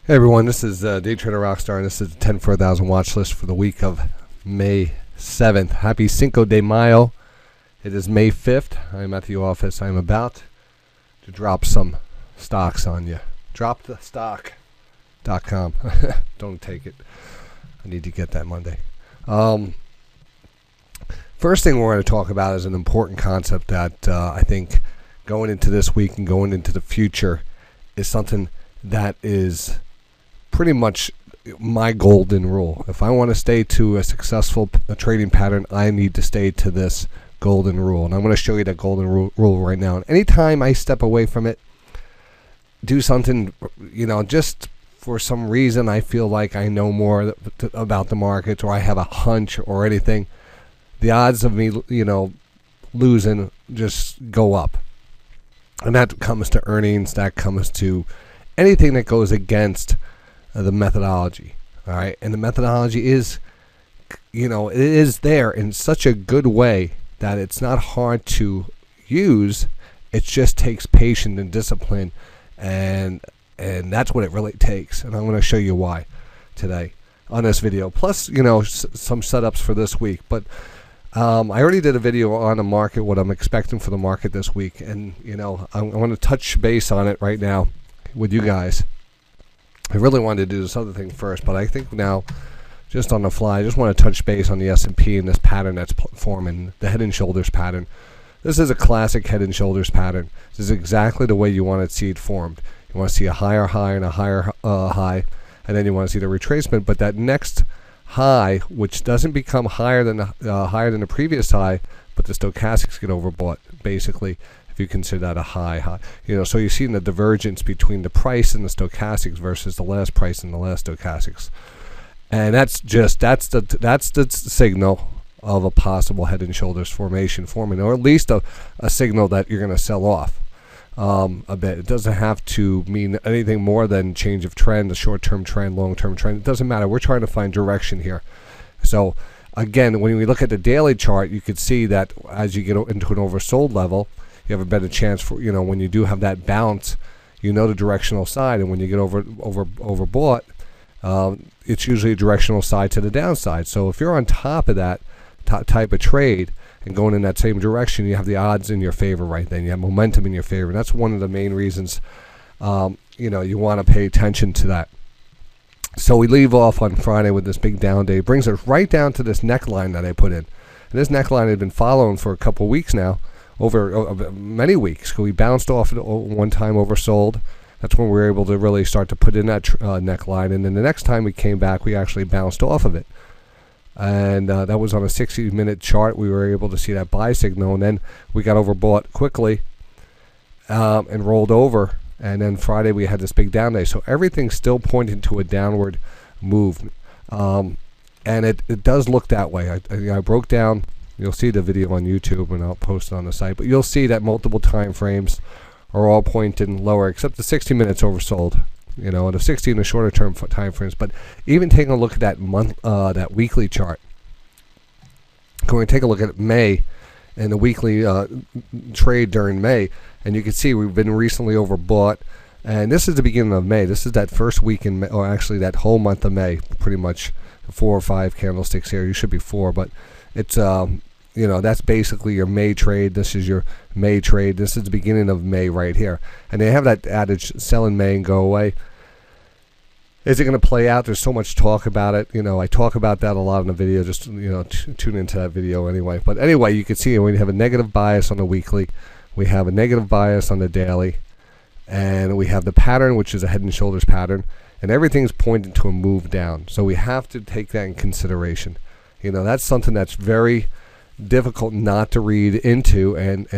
Hey everyone, this is DayTraderRockStar, and this is the 10 for 1,000 watch list for the week of May 7th. Happy Cinco de Mayo. It is May 5th. I'm at the office. I'm about to drop some stocks on you. Dropthestock.com. Don't take it. I need to get that Monday. First thing we're going to talk about is an important concept that I think going into this week and going into the future is something that is pretty much my golden rule. If I want to stay to a successful trading pattern, I need to stay to this golden rule. And I'm going to show you that golden rule right now. And anytime I step away from it, do something, just for some reason I feel like I know more about the markets, or I have a hunch or anything, the odds of me, losing just go up. And that comes to earnings, that comes to anything that goes against the methodology. All right, and the methodology is, it is there in such a good way that it's not hard to use. It just takes patience and discipline, and that's what it really takes. And I'm going to show you why today on this video. Plus, some setups for this week. But I already did a video on the market, what I'm expecting for the market this week, and I want to touch base on it right now with you guys. I really wanted to do this other thing first, but I think now, just on the fly, I just want to touch base on the S&P and this pattern that's forming, the head and shoulders pattern. This is a classic head and shoulders pattern. This is exactly the way you want to see it formed. You want to see a higher high and a higher high, and then you want to see the retracement. But that next high, which doesn't become higher than the previous high, but the stochastics get overbought, basically, if you consider that a high. So you're seeing the divergence between the price and the stochastics versus the last price and the last stochastics, and that's the signal of a possible head and shoulders forming, or at least a signal that you're going to sell off a bit. It doesn't have to mean anything more than change of trend, a short-term trend, long-term trend. It doesn't matter. We're trying to find direction here. So again, when we look at the daily chart, you could see that as you get into an oversold level, you have a better chance for, when you do have that bounce, the directional side. And when you get overbought, it's usually a directional side to the downside. So if you're on top of that type of trade and going in that same direction, you have the odds in your favor right then. You have momentum in your favor. And that's one of the main reasons, you want to pay attention to that. So we leave off on Friday with this big down day. It brings us right down to this neckline that I put in. And this neckline had been following for a couple weeks now. Over many weeks. We bounced off it one time, oversold. That's when we were able to really start to put in that neckline. And then the next time we came back, we actually bounced off of it. And that was on a 60-minute chart. We were able to see that buy signal. And then we got overbought quickly and rolled over. And then Friday we had this big down day. So everything's still pointing to a downward move. And it does look that way. I broke down. You'll see the video on YouTube, and I'll post it on the site. But you'll see that multiple time frames are all pointing lower, except the 60 minutes oversold. The 60 and the shorter term time frames. But even taking a look at that weekly chart, going to take a look at May and the weekly trade during May, and you can see we've been recently overbought. And this is the beginning of May. This is that first week in May, or actually that whole month of May, pretty much 4 or 5 candlesticks here. You should be 4, but it's that's basically your May trade. This is your May trade. This is the beginning of May right here. And they have that adage, sell in May and go away. Is it going to play out? There's so much talk about it. I talk about that a lot in the video. Just tune into that video anyway. But anyway, you can see we have a negative bias on the weekly. We have a negative bias on the daily. And we have the pattern, which is a head and shoulders pattern. And everything's pointing to a move down. So we have to take that in consideration. That's something that's very difficult not to read into, and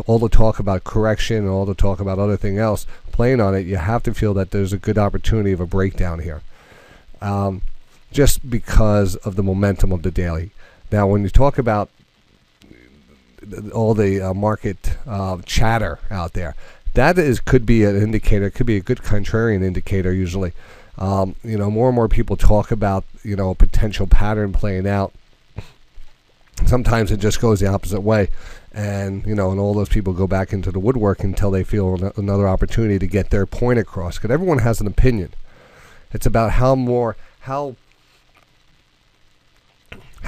all the talk about correction and all the talk about other thing else playing on it, you have to feel that there's a good opportunity of a breakdown here, just because of the momentum of the daily. Now, when you talk about all the market chatter out there, that could be an indicator. It could be a good contrarian indicator usually. More and more people talk about a potential pattern playing out Sometimes it just goes the opposite way, and and all those people go back into the woodwork until they feel another opportunity to get their point across. Because everyone has an opinion. It's about how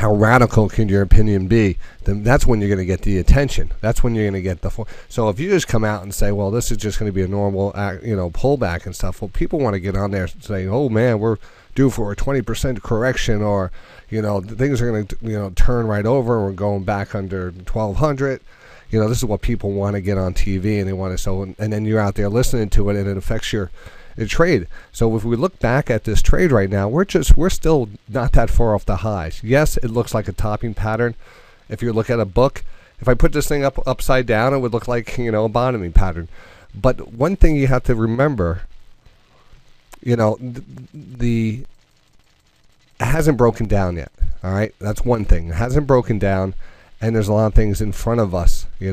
radical can your opinion be. Then that's when you're going to get the attention. That's when you're going to get so if you just come out and say, well, this is just going to be a normal pullback and stuff, well, people want to get on there and say, oh man, we're due for a 20% correction, or things are going to turn right over, we're going back under 1200. This is what people want to get on TV, and they want to and then you're out there listening to it, and it affects your trade. So if we look back at this trade right now, we're still not that far off the highs. Yes, it looks like a topping pattern. If you look at a book, if I put this thing upside down, it would look like a bottoming pattern. But one thing you have to remember, it hasn't broken down yet. All right, that's one thing. It hasn't broken down, and there's a lot of things in front of us. We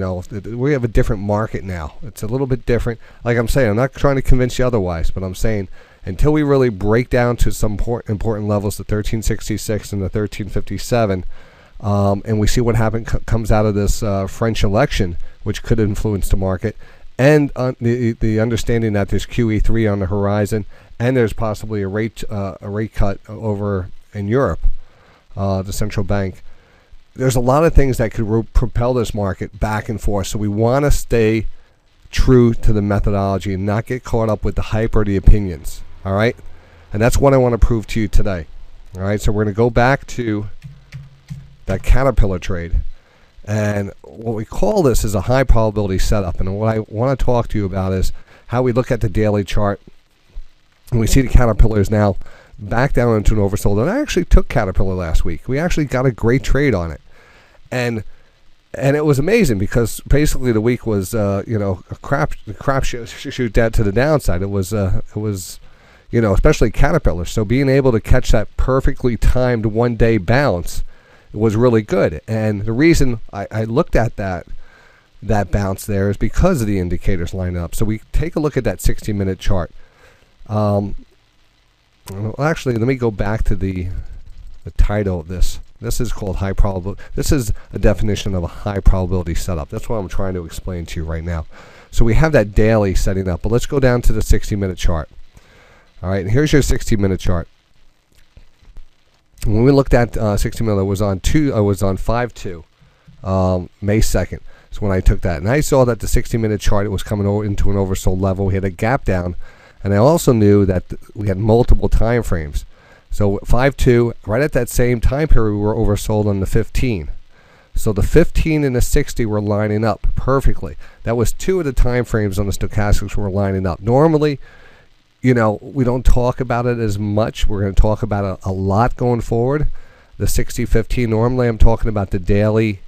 have a different market now. It's a little bit different. Like I'm saying, I'm not trying to convince you otherwise, but I'm saying until we really break down to some important levels, the 1366 and the 1357, and we see what comes out of this French election, which could influence the market, and the understanding that there's QE3 on the horizon, and there's possibly a rate cut over in Europe, the central bank. There's a lot of things that could propel this market back and forth. So we want to stay true to the methodology and not get caught up with the hype or the opinions. All right, and that's what I want to prove to you today. All right, so we're going to go back to that Caterpillar trade, and what we call this is a high probability setup. And what I want to talk to you about is how we look at the daily chart, and we see the Caterpillars now back down into an oversold. And I actually took Caterpillar last week. We actually got a great trade on it, and it was amazing because basically the week was a crap shoot that to the downside. It was especially Caterpillar. So being able to catch that perfectly timed 1 day bounce was really good. And the reason I looked at that bounce there is because of the indicators line up. So we take a look at that 60-minute chart. Actually, let me go back to the title of this. This is called high probability. This is a definition of a high probability setup. That's what I'm trying to explain to you right now. So we have that daily setting up, but let's go down to the 60-minute chart. All right, and here's your 60-minute chart. When we looked at 60-minute, it was on 5/2, May 2nd. So when I took that, and I saw that the 60-minute chart, it was coming into an oversold level. We had a gap down, and I also knew that we had multiple time frames. So 5/2, right at that same time period, we were oversold on the 15. So the 15 and the 60 were lining up perfectly. That was two of the time frames on the stochastics were lining up. Normally, we don't talk about it as much. We're going to talk about it a lot going forward. The 60-15, normally I'm talking about the daily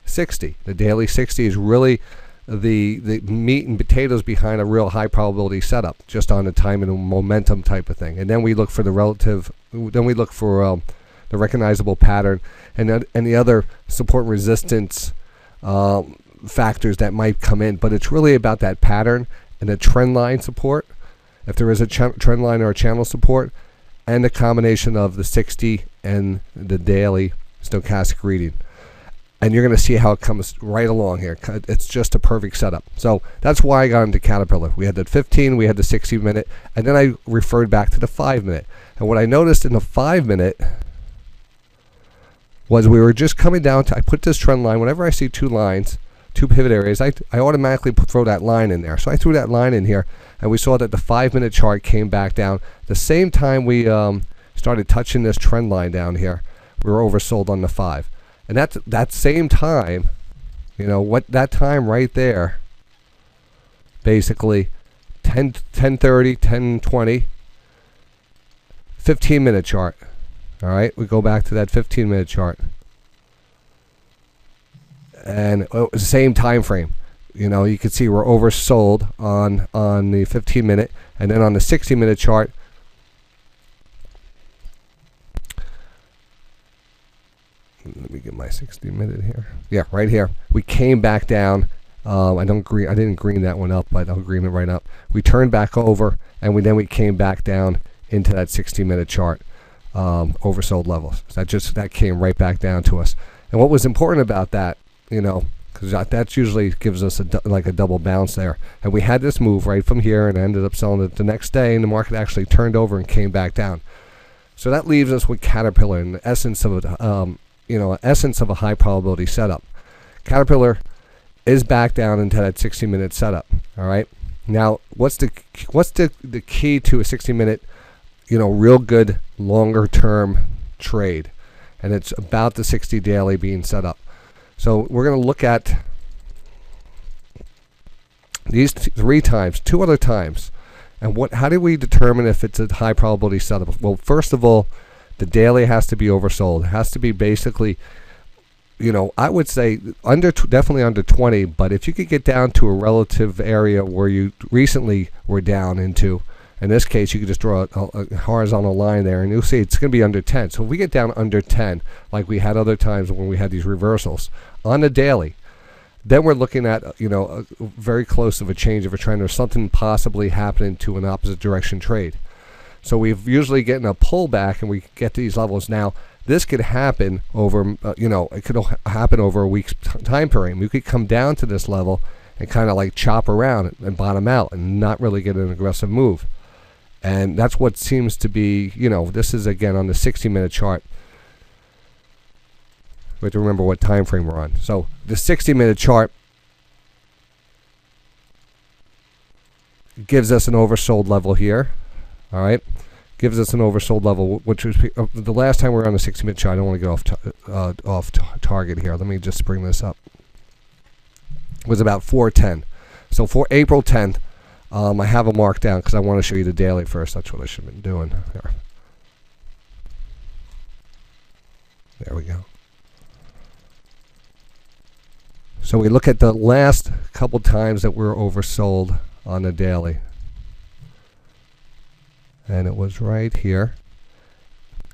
60. The daily 60 is really the meat and potatoes behind a real high probability setup, just on the time and momentum type of thing. And then we look for the the recognizable pattern and the other support and resistance factors that might come in. But it's really about that pattern and the trend line support, if there is a trend line or a channel support, and the combination of the 60 and the daily stochastic reading. And you're going to see how it comes right along here. It's just a perfect setup. So that's why I got into Caterpillar. We had the 15, we had the 60-minute, and then I referred back to the 5-minute. And what I noticed in the 5-minute was we were just coming down to, I put this trend line, whenever I see two lines, two pivot areas, I automatically throw that line in there. So I threw that line in here, and we saw that the 5-minute chart came back down. The same time we started touching this trend line down here, we were oversold on the 5. And that same time, what that time right there, basically 10:30, 10:20, 15-minute chart. All right, we go back to that 15-minute chart. And it was the same time frame. You can see we're oversold on the 15-minute, and then on the 60-minute chart, let me get my 60-minute here. Yeah, right here. We came back down. I didn't green that one up, but I'll green it right up. We turned back over, and then we came back down into that 60-minute chart oversold levels. That came right back down to us. And what was important about that, because that usually gives us like a double bounce there. And we had this move right from here and ended up selling it the next day, and the market actually turned over and came back down. So that leaves us with Caterpillar in the essence of a high probability setup. Caterpillar is back down into that 60-minute setup. All right. Now, what's the key to a 60-minute, real good longer term trade? And it's about the 60 daily being set up. So we're going to look at these 3 times, 2 other times. And how do we determine if it's a high probability setup? Well, first of all, the daily has to be oversold. It has to be basically, I would say definitely under 20. But if you could get down to a relative area where you recently were down into, in this case, you could just draw a horizontal line there, and you'll see it's going to be under 10. So if we get down under 10, like we had other times when we had these reversals on the daily, then we're looking at, very close of a change of a trend or something possibly happening to an opposite direction trade. So we've usually getting a pullback and we get to these levels. Now, this could happen over, it could happen over a week's time period. We could come down to this level and kind of like chop around and bottom out and not really get an aggressive move. And that's what seems to be, this is again on the 60-minute chart. We have to remember what time frame we're on. So the 60-minute chart gives us an oversold level here. All right, gives us an oversold level, which was the last time we were on the 60-minute chart. I don't want to get off target here. Let me just bring this up. It was about 410. So for April 10th, I have a mark down because I want to show you the daily first. That's what I should have been doing. There we go. So we look at the last couple times that we're oversold on the daily. And it was right here.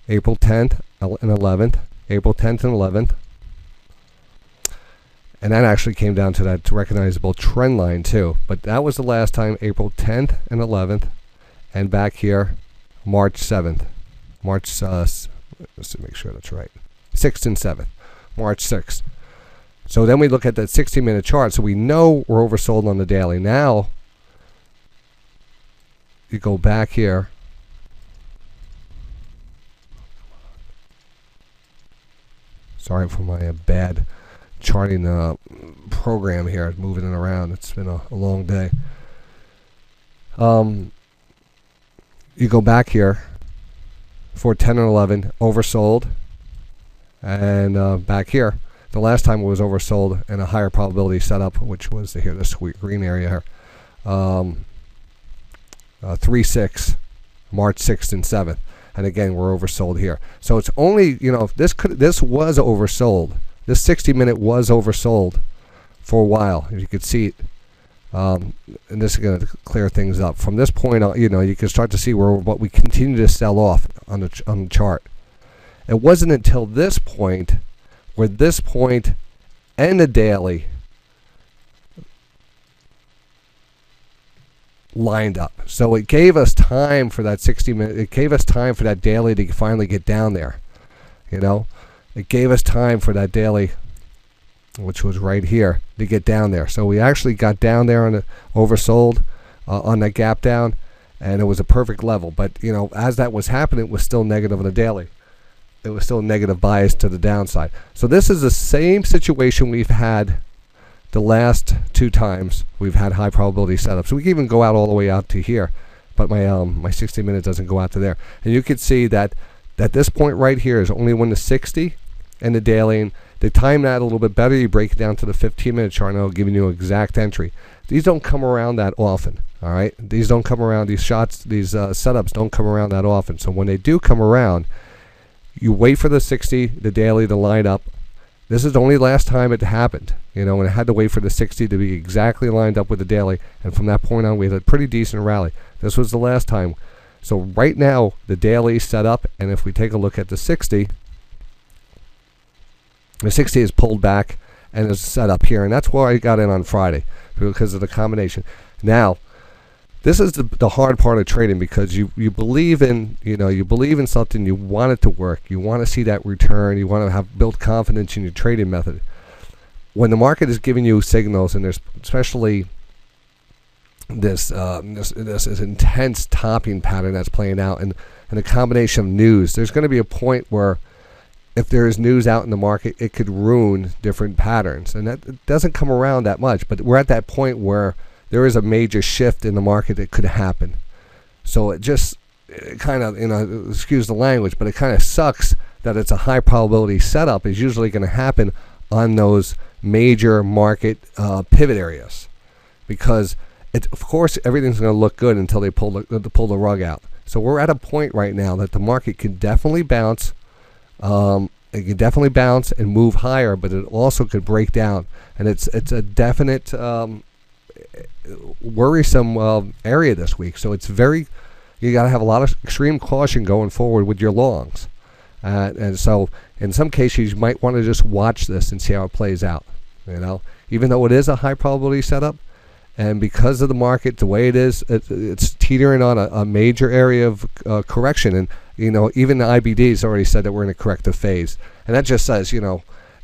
April 10th and 11th. April 10th and 11th. And that actually came down to that recognizable trend line too. But that was the last time, April 10th and 11th. And back here, March 7th. Let's make sure that's right. 6th and 7th. March 6th. So then we look at that 60-minute chart. So we know we're oversold on the daily. Now, you go back here. Sorry for my bad charting program here, moving it around. It's been a long day. You go back here for 10 and 11, oversold, and back here. The last time it was oversold and a higher probability setup, which was here, this green area here. 3-6, March 6th and 7th. And again, we're oversold here. So it's only, this was oversold. This 60-minute was oversold for a while. If you could see it. And this is going to clear things up. From this point on, you can start to see what we continue to sell off on the chart. It wasn't until this point where this point and the daily lined up. So it gave us time for that 60-minute. It gave us time for that daily to finally get down there. It gave us time for that daily, which was right here, to get down there. So we actually got down there on the oversold on that gap down, and it was a perfect level. But as that was happening, it was still negative on the daily. It was still a negative bias to the downside. So this is the same situation we've had the last 2 times we've had high probability setups. So we can even go out all the way out to here, but my 60 minutes doesn't go out to there. And you can see that this point right here is only when the 60 and the daily, and to time that a little bit better, you break it down to the 15-minute chart, and it'll give you an exact entry. These don't come around that often, all right? These don't come around, these setups don't come around that often. So when they do come around, you wait for the 60, the daily to line up. This is the only last time it happened, and it had to wait for the 60 to be exactly lined up with the daily. And from that point on, we had a pretty decent rally. This was the last time. So right now, the daily is set up, and if we take a look at the 60 is pulled back and is set up here, and that's why I got in on Friday, because of the combination. Now, this is the hard part of trading, because you believe in something, you want it to work, you want to see that return, you want to have build confidence in your trading method. When the market is giving you signals, and there's especially this intense topping pattern that's playing out, and a combination of news, there's going to be a point where if there is news out in the market, it could ruin different patterns, and that it doesn't come around that much. But we're at that point where there is a major shift in the market that could happen. So it kind of, excuse the language, but it kind of sucks that it's a high probability setup is usually going to happen on those major market pivot areas, because of course everything's going to look good until they pull the rug out. So we're at a point right now that the market can definitely bounce. It can definitely bounce and move higher, but it also could break down, and it's a definite worrisome area this week. So you got to have a lot of extreme caution going forward with your longs, and so in some cases you might want to just watch this and see how it plays out. Even though it is a high probability setup, and because of the market the way it is, it's teetering on a major area of correction. And even the IBD's already said that we're in a corrective phase, and that just says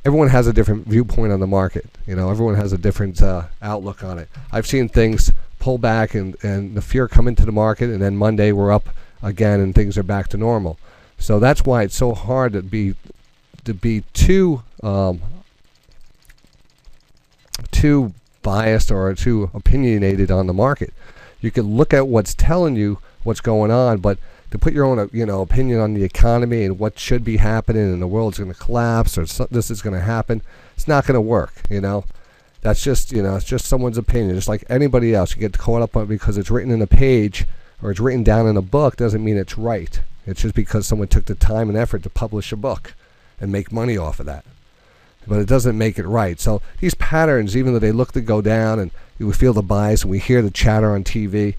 everyone has a different viewpoint on the market. Everyone has a different outlook on it. I've seen things pull back and the fear come into the market, and then Monday we're up again and things are back to normal. So that's why it's so hard to be too biased or too opinionated on the market. You can look at what's telling you what's going on, but to put your own opinion on the economy and what should be happening, and the world's going to collapse or this is going to happen, it's not going to work. That's just it's just someone's opinion, just like anybody else. You get caught up on it because it's written in a page or it's written down in a book doesn't mean it's right. It's just because someone took the time and effort to publish a book and make money off of that, but it doesn't make it right. So these patterns, even though they look to go down and we feel the bias and we hear the chatter on TV,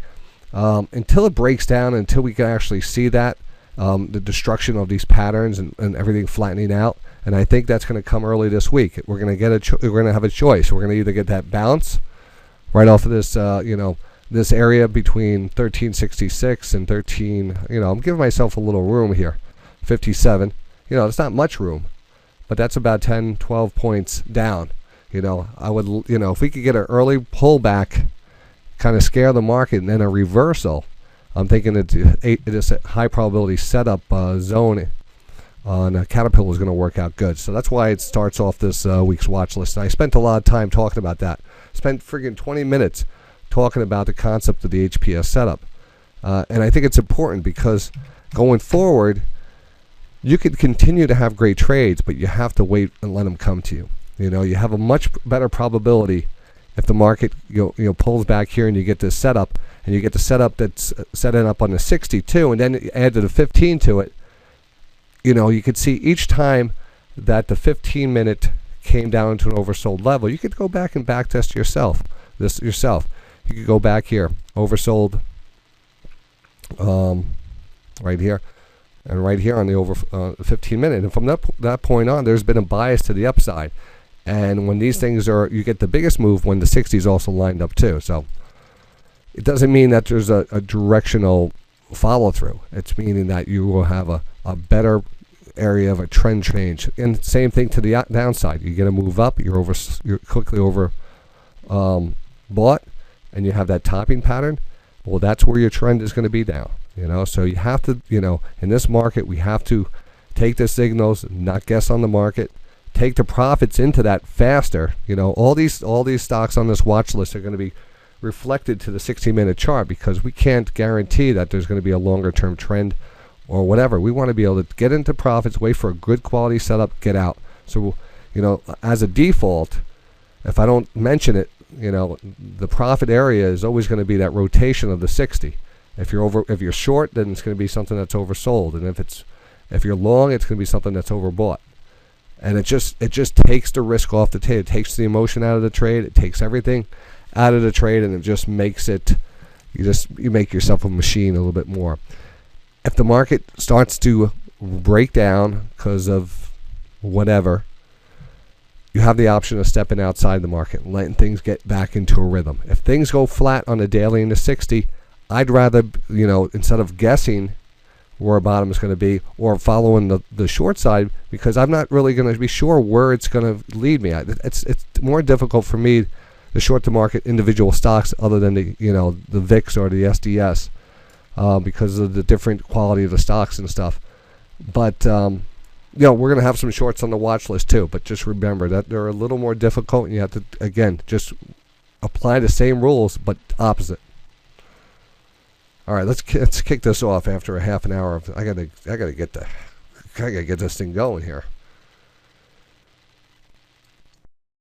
until it breaks down, until we can actually see that the destruction of these patterns and everything flattening out, and I think that's going to come early this week. We're going to we're going to have a choice. We're going to either get that bounce right off of this this area between 1366 and 13. I'm giving myself a little room here, 57. It's not much room, but that's about 10, 12 points down. I would, if we could get an early pullback, kind of scare the market, and then a reversal, I'm thinking that this high probability setup zone on Caterpillar is going to work out good. So that's why it starts off this week's watch list. And I spent a lot of time talking about that. Spent friggin' 20 minutes talking about the concept of the HPS setup. And I think it's important because going forward, you could continue to have great trades, but you have to wait and let them come to you. You have a much better probability if the market pulls back here and you get this setup, and you get the setup that's setting up on the 62, and then you add to the 15 to it. You could see each time that the 15-minute came down to an oversold level, you could go back and backtest yourself. You could go back here, oversold right here, and right here on the over 15-minute. And from that point on, there's been a bias to the upside. And when these things you get the biggest move when the 60 is also lined up too. So it doesn't mean that there's a directional follow through. It's meaning that you will have a better area of a trend change. And same thing to the downside. You get a move up, you're quickly over bought, and you have that topping pattern. Well, that's where your trend is going to be down. So you have to, in this market, we have to take the signals, not guess on the market. Take the profits into that faster. All these stocks on this watch list are going to be reflected to the 60-minute chart, because we can't guarantee that there's going to be a longer term trend or whatever. We want to be able to get into profits, wait for a good quality setup, get out. So as a default, if I don't mention it, the profit area is always going to be that rotation of the 60. If you're short, then it's going to be something that's oversold, and if you're long, it's going to be something that's overbought. And it just takes the risk off the trade. It takes the emotion out of the trade. It takes everything out of the trade, and it just makes it. You make yourself a machine a little bit more. If the market starts to break down because of whatever, you have the option of stepping outside the market and letting things get back into a rhythm. If things go flat on the daily in the 60, I'd rather, instead of guessing where a bottom is going to be or following the short side, because I'm not really going to be sure where it's going to lead me. It's more difficult for me to short the market individual stocks other than the VIX or the SDS because of the different quality of the stocks and stuff. But we're going to have some shorts on the watch list too. But just remember that they're a little more difficult, and you have to again just apply the same rules but opposite. All right, let's kick this off after a half an hour of I gotta get this thing going here.